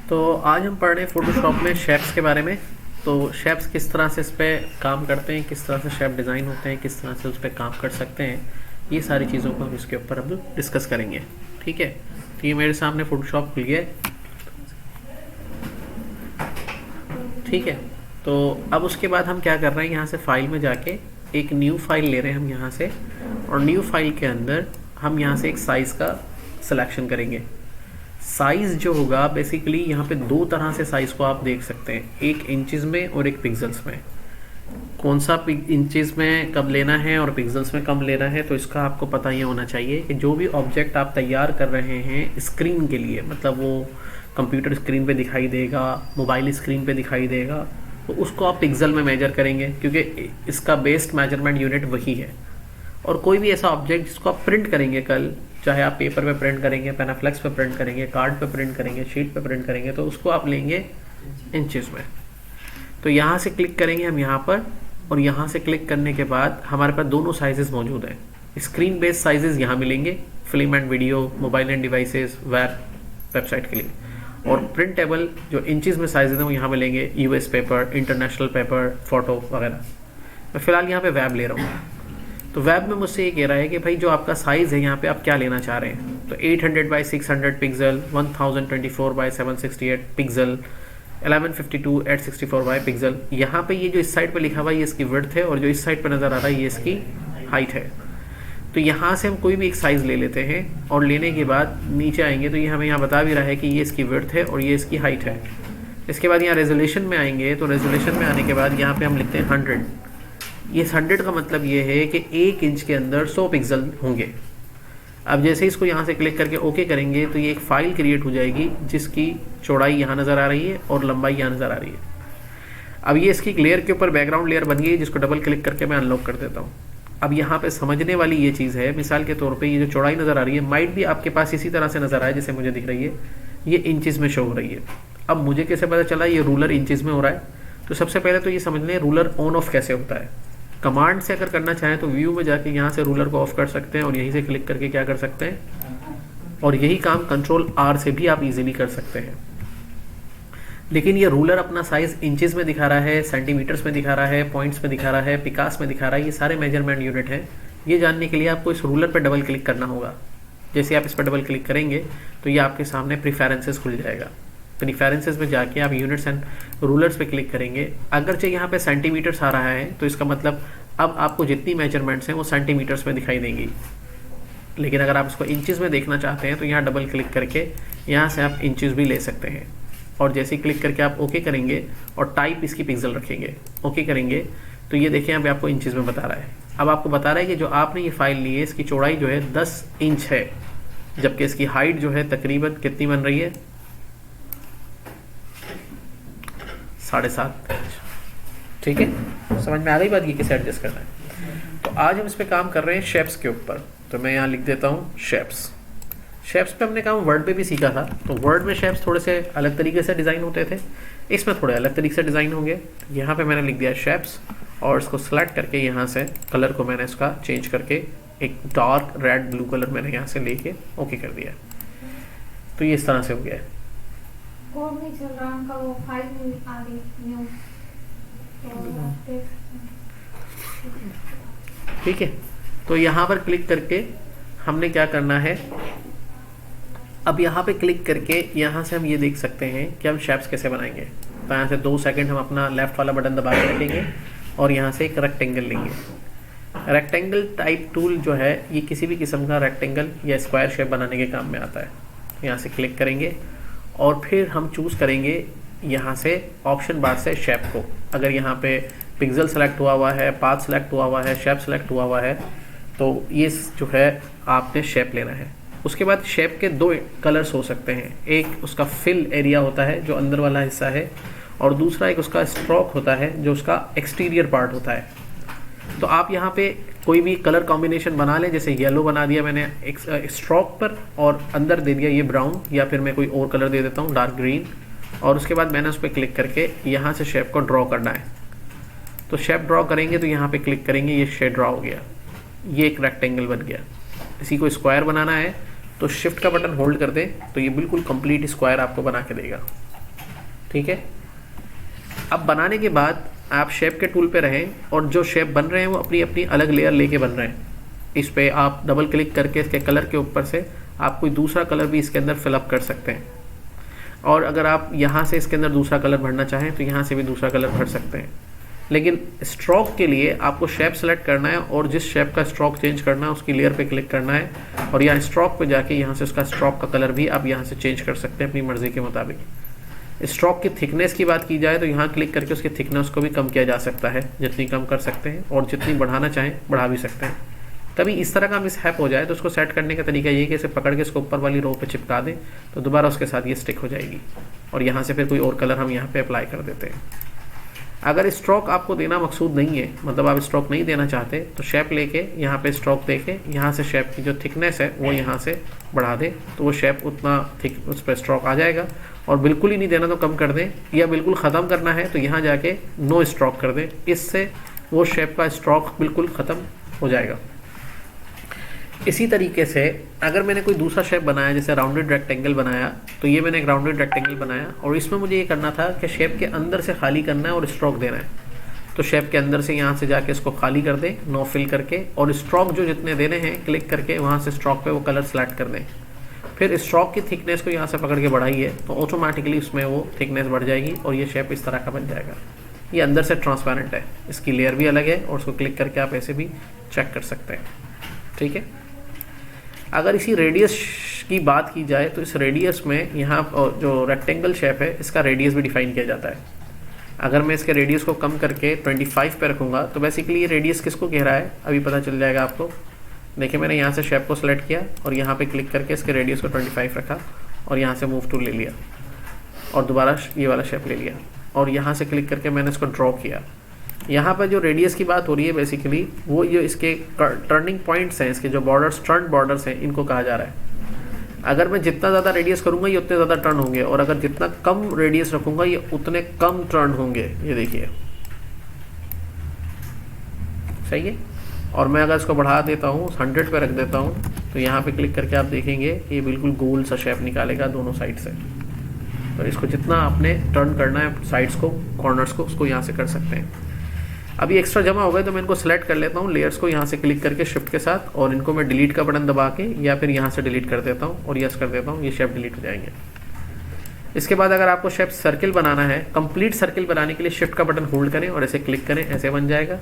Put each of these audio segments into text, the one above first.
तो आज हम पढ़ रहे हैं फोटोशॉप में शेप्स के बारे में। तो शेप्स किस तरह से इस पर काम करते हैं, किस तरह से शेप डिज़ाइन होते हैं, किस तरह से उस पर काम कर सकते हैं, ये सारी चीज़ों को हम इसके ऊपर अब डिस्कस करेंगे। ठीक है, तो ये मेरे सामने फोटोशॉप खुल गया है। ठीक है, तो अब उसके बाद हम क्या कर रहे हैं, यहाँ से फाइल में जाके एक न्यू फाइल ले रहे हैं हम यहाँ से, और न्यू फाइल के अंदर हम यहाँ से एक साइज़ का सिलेक्शन करेंगे। साइज़ जो होगा बेसिकली यहाँ पे दो तरह से साइज़ को आप देख सकते हैं, एक इंचज़ में और एक पिक्सल्स में। कौन सा इंचज़ में कब लेना है और पिक्सल्स में कब लेना है, तो इसका आपको पता ही होना चाहिए कि जो भी ऑब्जेक्ट आप तैयार कर रहे हैं स्क्रीन के लिए, मतलब वो कंप्यूटर स्क्रीन पे दिखाई देगा, मोबाइल स्क्रीन पे दिखाई देगा, तो उसको आप पिक्सल में मेजर करेंगे क्योंकि इसका बेस्ड मेजरमेंट यूनिट वही है। और कोई भी ऐसा ऑब्जेक्ट जिसको आप प्रिंट करेंगे कल, चाहे आप पेपर पे प्रिंट करेंगे, पैनाफ्लेक्स पे प्रिंट करेंगे, कार्ड पे प्रिंट करेंगे, शीट पे प्रिंट करेंगे, तो उसको आप लेंगे इंचेस में। तो यहाँ से क्लिक करेंगे हम यहाँ पर, और यहाँ से क्लिक करने के बाद हमारे पास दोनों साइजेस मौजूद हैं। स्क्रीन बेस्ड साइजेस यहाँ मिलेंगे, film and video, mobile end devices, website के लिए। और प्रिंटेबल जो इंचेस में साइजेस हैं वो यहाँ मिलेंगे, US paper, international paper, photo वगैरह। मैं फ़िलहाल यहाँ पे वेब ले रहा हूँ। तो वेब में मुझसे ये कह रहा है कि भाई जो आपका साइज़ है यहाँ पे आप क्या लेना चाह रहे हैं। तो 800 by 600 pixel, 1024 by 768 pixel, 1152 864 by pixel. यहाँ पे ये जो इस साइड पे लिखा हुआ है ये इसकी विड्थ है, और जो इस साइड पे नज़र आ रहा है ये इसकी हाइट है। तो यहाँ से हम कोई भी एक साइज़ ले लेते हैं, और लेने के बाद नीचे आएंगे तो ये हमें यहाँ बता भी रहा है कि ये इसकी विड्थ है और ये इसकी हाइट है। इसके बाद यहाँ रेजोल्यूशन में आएंगे, तो रेजोल्यूशन में आने के बाद यहाँ पे हम लिखते हैं 100। ये 100 का मतलब ये है कि 1 इंच के अंदर 100 पिक्सल होंगे। अब जैसे ही इसको यहाँ से क्लिक करके ओके करेंगे तो ये एक फ़ाइल क्रिएट हो जाएगी जिसकी चौड़ाई यहाँ नज़र आ रही है और लंबाई यहाँ नज़र आ रही है। अब ये इसकी लेयर के ऊपर बैकग्राउंड लेयर बन गई, जिसको डबल क्लिक करके मैं अनलॉक कर देता हूँ। अब यहाँ पे समझने वाली ये चीज़ है, मिसाल के तौर पे ये जो चौड़ाई नज़र आ रही है माइट भी आपके पास इसी तरह से नज़र आए जैसे मुझे दिख रही है, ये इंचज़ में शो हो रही है। अब मुझे कैसे पता चला ये रूलर इंचज़ में हो रहा है, तो सबसे पहले तो ये समझ लें रूलर ऑन ऑफ कैसे होता है। कमांड से अगर करना चाहें तो व्यू में जाके यहाँ से रूलर को ऑफ कर सकते हैं, और यहीं से क्लिक करके क्या कर सकते हैं, और यही काम कंट्रोल R से भी आप इजीली कर सकते हैं। लेकिन ये रूलर अपना साइज इंचेस में दिखा रहा है, सेंटीमीटर्स में दिखा रहा है, पॉइंट्स में दिखा रहा है, पिकास में दिखा रहा है, ये सारे मेजरमेंट यूनिट हैं। ये जानने के लिए आपको इस रूलर पर डबल क्लिक करना होगा। जैसे आप इस पर डबल क्लिक करेंगे तो ये आपके सामने प्रीफरेंसेस खुल जाएगा। प्रीफरेंसेस में जाके आप यूनिट्स एंड रूलर्स पे क्लिक करेंगे। अगरचे यहाँ पे सेंटीमीटर्स आ रहा है तो इसका मतलब अब आपको जितनी मेजरमेंट्स हैं वो सेंटीमीटर्स में दिखाई देंगी। लेकिन अगर आप इसको इंचेस में देखना चाहते हैं तो यहाँ डबल क्लिक करके यहाँ से आप इंचेस भी ले सकते हैं। और जैसे ही क्लिक करके आप ओके करेंगे और टाइप इसकी पिक्सल रखेंगे, ओके करेंगे, तो ये देखिए यहाँ पे आपको इंचेस में बता रहा है। अब आपको बता रहा है कि जो आपने ये फाइल ली है इसकी चौड़ाई जो है 10 इंच है, जबकि इसकी हाइट जो है तकरीबन कितनी बन रही है, 7.5 इंच। ठीक है, समझ में आ गई बात, ये कैसे एडजस्ट करना है। तो आज हम इस पे काम कर रहे हैं शेप्स के ऊपर। तो मैं यहाँ लिख देता हूँ शेप्स। शेप्स पे हमने काम वर्ड पे भी सीखा था, तो वर्ड में शेप्स थोड़े से अलग तरीके से डिज़ाइन होते थे, इसमें थोड़े अलग तरीके से डिज़ाइन होंगे। यहाँ पे मैंने लिख दिया शेप्स, और इसको सेलेक्ट करके यहाँ से कलर को मैंने इसका चेंज करके एक डार्क रेड ब्लू कलर मैंने यहाँ से लेके ओके कर दिया। तो ये इस तरह से हो गया है। कोड नहीं चल रहा उनका, वो फाइल नहीं आ रही न्यू। ठीक है, तो यहाँ पर क्लिक करके हमने क्या करना है, अब यहाँ पे क्लिक करके यहाँ से हम ये देख सकते हैं कि हम शेप्स कैसे बनाएंगे। तो यहाँ से 2 सेकंड हम अपना लेफ्ट वाला बटन दबा के रखेंगे और यहाँ से एक रेक्टेंगल लेंगे। रेक्टेंगल टाइप टूल जो है ये किसी भी किस्म का रेक्टेंगल या स्क्वायर शेप बनाने के काम में आता है। यहाँ से क्लिक करेंगे और फिर हम चूज़ करेंगे यहाँ से ऑप्शन बार से शेप को। अगर यहाँ पे पिक्सल सेलेक्ट हुआ है, पाथ सेलेक्ट हुआ है, शेप सेलेक्ट हुआ है, तो ये जो है आपने शेप लेना है। उसके बाद शेप के 2 कलर्स हो सकते हैं, एक उसका फिल एरिया होता है जो अंदर वाला हिस्सा है, और दूसरा एक उसका स्ट्रोक होता है जो उसका एक्सटीरियर पार्ट होता है। तो आप यहाँ पे कोई भी कलर कॉम्बिनेशन बना लें, जैसे येलो बना दिया मैंने एक स्ट्रोक पर और अंदर दे दिया ये ब्राउन, या फिर मैं कोई और कलर दे देता हूँ डार्क ग्रीन, और उसके बाद मैंने उस पर क्लिक करके यहाँ से शेप को ड्रॉ करना है। तो शेप ड्रॉ करेंगे तो यहाँ पे क्लिक करेंगे, ये शेप ड्रॉ हो गया, ये एक रेक्टेंगल बन गया। इसी को स्क्वायर बनाना है तो शिफ्ट का बटन होल्ड कर दें तो ये बिल्कुल कंप्लीट स्क्वायर आपको बना के देगा। ठीक है। अब बनाने के बाद आप शेप के टूल पे रहें और जो शेप बन रहे हैं वो अपनी अपनी अलग लेयर लेके बन रहे हैं। इस पे आप डबल क्लिक करके इसके कलर के ऊपर से आप कोई दूसरा कलर भी इसके अंदर फिलअप कर सकते हैं, और अगर आप यहाँ से इसके अंदर दूसरा कलर भरना चाहें तो यहाँ से भी दूसरा कलर भर सकते हैं। लेकिन स्ट्रोक के लिए आपको शेप सेलेक्ट करना है और जिस शेप का स्ट्रोक चेंज करना है उसकी लेयर पे क्लिक करना है, और यहाँ स्ट्रोक पे जाके यहाँ से उसका स्ट्रोक का कलर भी आप यहाँ से चेंज कर सकते हैं अपनी मर्जी के मुताबिक। स्ट्रोक की थिकनेस की बात की जाए तो यहाँ क्लिक करके उसकी थिकनेस को भी कम किया जा सकता है, जितनी कम कर सकते हैं, और जितनी बढ़ाना चाहें बढ़ा भी सकते हैं। कभी इस तरह का मिसहैप हो जाए तो उसको सेट करने का तरीका ये है कि इसे पकड़ के इसको ऊपर वाली रो पे चिपका दें तो दोबारा उसके साथ ये स्टिक हो जाएगी, और यहाँ से फिर कोई और कलर हम यहाँ पे अप्लाई कर देते हैं। अगर स्ट्रोक आपको देना मकसूद नहीं है, मतलब आप स्ट्रोक नहीं देना चाहते, तो शेप लेके यहाँ पे स्ट्रोक दे के यहाँ से शेप की जो थिकनेस है वो यहाँ से बढ़ा दें तो वो शेप उतना थिक उस पर स्ट्रोक आ जाएगा। और बिल्कुल ही नहीं देना तो कम कर दें, या बिल्कुल ख़त्म करना है तो यहाँ जाके नो स्ट्रोक कर दें, इससे वो शेप का स्ट्रोक बिल्कुल ख़त्म हो जाएगा। इसी तरीके से अगर मैंने कोई दूसरा शेप बनाया, जैसे राउंडेड रेक्टेंगल बनाया, तो ये मैंने एक राउंडेड रेक्टेंगल बनाया और इसमें मुझे ये करना था कि शेप के अंदर से खाली करना है और स्ट्रोक देना है। तो शेप के अंदर से यहाँ से जाके इसको खाली कर दें नो फिल करके, और स्ट्रोक जो जितने देने हैं क्लिक करके वहाँ से स्ट्रोक पे वो कलर सेलेक्ट कर दें। फिर स्ट्रोक की थिकनेस को यहाँ से पकड़ के बढ़ाइए तो ऑटोमेटिकली उसमें वो थिकनेस बढ़ जाएगी और ये शेप इस तरह का बन जाएगा। ये अंदर से ट्रांसपेरेंट है, इसकी लेयर भी अलग है और उसको क्लिक करके आप ऐसे भी चेक कर सकते हैं। ठीक है। अगर इसी रेडियस की बात की जाए तो इस रेडियस में यहाँ जो रेक्टेंगल शेप है इसका रेडियस भी डिफाइन किया जाता है। अगर मैं इसके रेडियस को कम करके 25 पे रखूँगा तो बेसिकली ये रेडियस किसको कह रहा है अभी पता चल जाएगा आपको। देखिए मैंने यहाँ से शेप को सिलेक्ट किया और यहाँ पे क्लिक करके इसके रेडियस को 25 रखा और यहाँ से मूव टूल ले लिया और दोबारा ये वाला शेप ले लिया और यहाँ से क्लिक करके मैंने इसको ड्रॉ किया। यहाँ पर जो रेडियस की बात हो रही है बेसिकली वो जो इसके टर्निंग पॉइंट्स हैं, इसके जो बॉर्डर्स टर्न बॉर्डर्स हैं, इनको कहा जा रहा है। अगर मैं जितना ज़्यादा रेडियस करूँगा ये उतने ज़्यादा टर्न होंगे और अगर जितना कम रेडियस रखूँगा ये उतने कम टर्न होंगे। ये देखिए सही है। और मैं अगर इसको बढ़ा देता हूँ 100 पे रख देता हूँ तो यहाँ पे क्लिक करके आप देखेंगे ये बिल्कुल गोल सा शेप निकालेगा दोनों साइड से। तो इसको जितना आपने टर्न करना है साइड्स को, कॉर्नर्स को, उसको यहाँ से कर सकते हैं। अभी एक्स्ट्रा जमा हो गए तो मैं इनको सेलेक्ट कर लेता हूँ लेयर्स को यहाँ से क्लिक करके शिफ्ट के साथ, और इनको मैं डिलीट का बटन दबा के या फिर यहाँ से डिलीट कर देता हूँ और यस कर देता हूँ, ये शेप डिलीट हो जाएंगे। इसके बाद अगर आपको शेप सर्किल बनाना है, कंप्लीट सर्किल बनाने के लिए शिफ्ट का बटन होल्ड करें और ऐसे क्लिक करें, ऐसे बन जाएगा।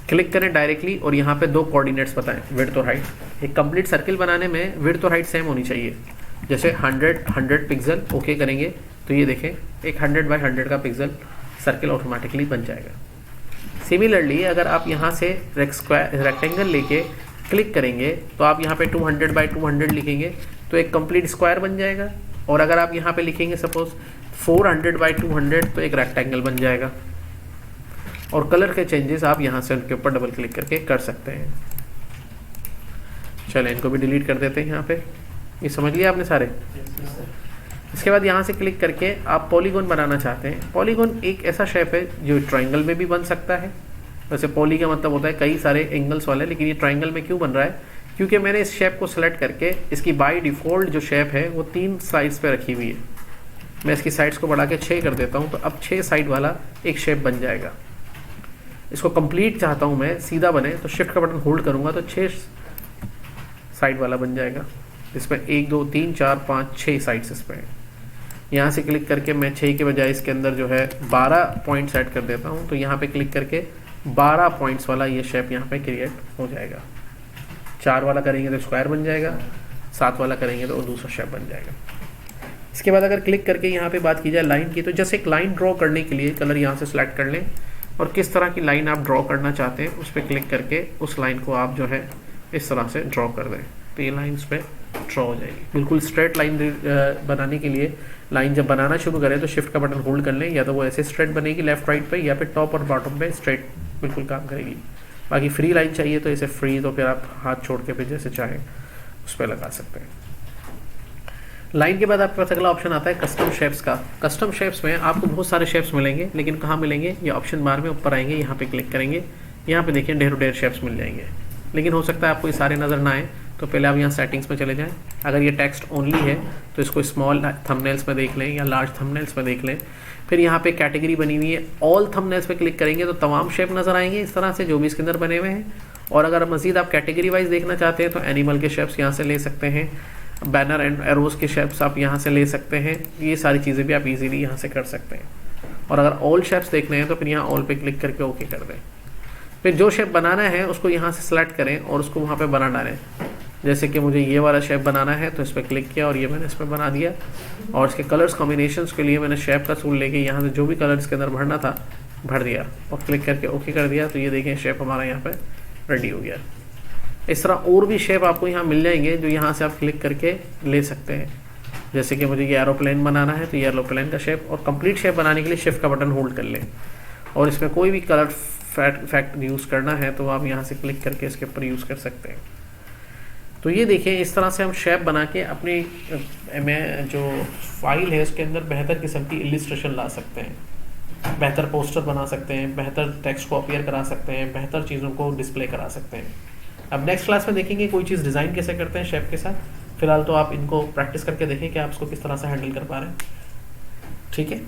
क्लिक करें डायरेक्टली और यहाँ पे 2 कोऑर्डिनेट्स बताएं, विड्थ और हाइट। एक कंप्लीट सर्किल बनाने में विड्थ और हाइट सेम होनी चाहिए। जैसे 100 पिक्सल ओके करेंगे तो ये देखें एक 100 बाय 100 का पिक्सल सर्किल ऑटोमेटिकली बन जाएगा। सिमिलरली अगर आप यहाँ से रेक्टेंगल लेके क्लिक करेंगे तो आप यहाँ पे 200 बाय 200 लिखेंगे तो एक कंप्लीट स्क्वायर बन जाएगा, और अगर आप यहाँ पे लिखेंगे सपोज 400 बाय 200 तो एक रेक्टेंगल बन जाएगा। और कलर के चेंजेस आप यहाँ से उनके ऊपर डबल क्लिक करके कर सकते हैं। चलें इनको भी डिलीट कर देते हैं यहाँ पे। ये समझ लिया आपने सारे। इसके बाद यहाँ से क्लिक करके आप पॉलीगॉन बनाना चाहते हैं। पॉलीगॉन एक ऐसा शेप है जो ट्रायंगल में भी बन सकता है। वैसे पॉली का मतलब होता है कई सारे एंगल्स वाले, लेकिन ये ट्रायंगल में क्यों बन रहा है, क्योंकि मैंने इस शेप को सिलेक्ट करके इसकी बाय डिफ़ॉल्ट जो शेप है वो 3 साइड्स पे रखी हुई है। मैं इसकी साइड्स को बढ़ा के 6 कर देता हूँ तो अब 6 साइड वाला एक शेप बन जाएगा। इसको कंप्लीट चाहता हूँ मैं सीधा बने तो शिफ्ट का बटन होल्ड करूँगा तो 6 साइड वाला बन जाएगा। इसमें 1 2 3 4 5 6 साइड्स इस पर। यहाँ से क्लिक करके मैं 6 के बजाय इसके अंदर जो है 12 पॉइंट सेट कर देता हूँ तो यहाँ पे क्लिक करके 12 पॉइंट्स वाला ये शेप यहाँ पे क्रिएट हो जाएगा। 4 वाला करेंगे तो स्क्वायर बन जाएगा, 7 वाला करेंगे तो दूसरा शेप बन जाएगा। इसके बाद अगर क्लिक करके यहाँ पे बात की जाए लाइन की, तो जैसे एक लाइन ड्रॉ करने के लिए कलर यहाँ से सिलेक्ट कर लें और किस तरह की लाइन आप ड्रॉ करना चाहते हैं उस पर क्लिक करके उस लाइन को आप जो है इस तरह से ड्रॉ कर दें तो ये लाइन इस पर ड्रॉ हो जाएगी। बिल्कुल स्ट्रेट लाइन बनाने के लिए लाइन जब बनाना शुरू करें तो शिफ्ट का बटन होल्ड कर लें, या तो वो ऐसे स्ट्रेट बनेगी लेफ्ट राइट पे, या फिर टॉप और बॉटम पे स्ट्रेट बिल्कुल काम करेगी। बाकी फ्री लाइन चाहिए तो ऐसे फ्री, तो फिर आप हाथ छोड़ के फिर जैसे चाहें उस पर लगा सकते हैं। लाइन के बाद आपके पास अगला ऑप्शन आता है कस्टम शेप्स का। कस्टम शेप्स में आपको बहुत सारे शेप्स मिलेंगे, लेकिन कहाँ मिलेंगे, ये ऑप्शन बार में ऊपर आएंगे, यहाँ पे क्लिक करेंगे, यहाँ पे देखिए ढेरों ढेर शेप्स मिल जाएंगे। लेकिन हो सकता है आपको ये सारे नज़र ना आए तो पहले आप यहाँ सेटिंग्स में चले जाएं। अगर ये टेक्स्ट ओनली है तो इसको स्मॉल थंबनेल्स में देख लें या लार्ज थंबनेल्स में देख लें। फिर यहाँ पे कैटेगरी बनी हुई है, ऑल थंबनेल्स पे क्लिक करेंगे तो तमाम शेप नज़र आएंगे इस तरह से जो भी इसके अंदर बने हुए हैं। और अगर मज़ीद आप कैटेगरी वाइज देखना चाहते हैं तो एनिमल के शेप्स यहाँ से ले सकते हैं, बैनर एंड एरोज़ के शेप्स आप यहाँ से ले सकते हैं। ये सारी चीज़ें भी आप इजीली यहाँ से कर सकते हैं। और अगर ऑल शेप्स देखने हैं तो फिर यहाँ ऑल पे क्लिक करके ओके कर दें। फिर जो शेप बनाना है उसको यहाँ से सेलेक्ट करें और उसको वहाँ पे बना डालें। जैसे कि मुझे ये वाला शेप बनाना है तो इस पर क्लिक किया और ये मैंने इस पर बना दिया। और इसके कलर्स कॉम्बिनेशंस के लिए मैंने शेप का टूल लेके यहाँ से जो भी कलर इसके अंदर भरना था भर दिया और क्लिक करके ओके कर दिया। तो ये देखें शेप हमारा यहाँ पे रेडी हो गया। इस तरह और भी शेप आपको यहाँ मिल जाएंगे जो यहाँ से आप क्लिक करके ले सकते हैं। जैसे कि मुझे ये एरोप्लेन बनाना है तो ये एरोप्लेन का शेप, और कंप्लीट शेप बनाने के लिए शिफ्ट का बटन होल्ड कर लें। और इसमें कोई भी कलर इफेक्ट यूज़ करना है तो आप यहाँ से क्लिक करके इसके ऊपर यूज़ कर सकते हैं। तो ये देखें इस तरह से हम शेप बना के अपनी में जो फाइल है उसके अंदर बेहतर किस्म की इलिस्ट्रेशन ला सकते हैं, बेहतर पोस्टर बना सकते हैं, बेहतर टेक्स्ट को अपीयर करा सकते हैं, बेहतर चीज़ों को डिस्प्ले करा सकते हैं। अब नेक्स्ट क्लास में देखेंगे कोई चीज़ डिज़ाइन कैसे करते हैं शेप के साथ। फिलहाल तो आप इनको प्रैक्टिस करके देखें कि आप इसको किस तरह से हैंडल कर पा रहे हैं। ठीक है।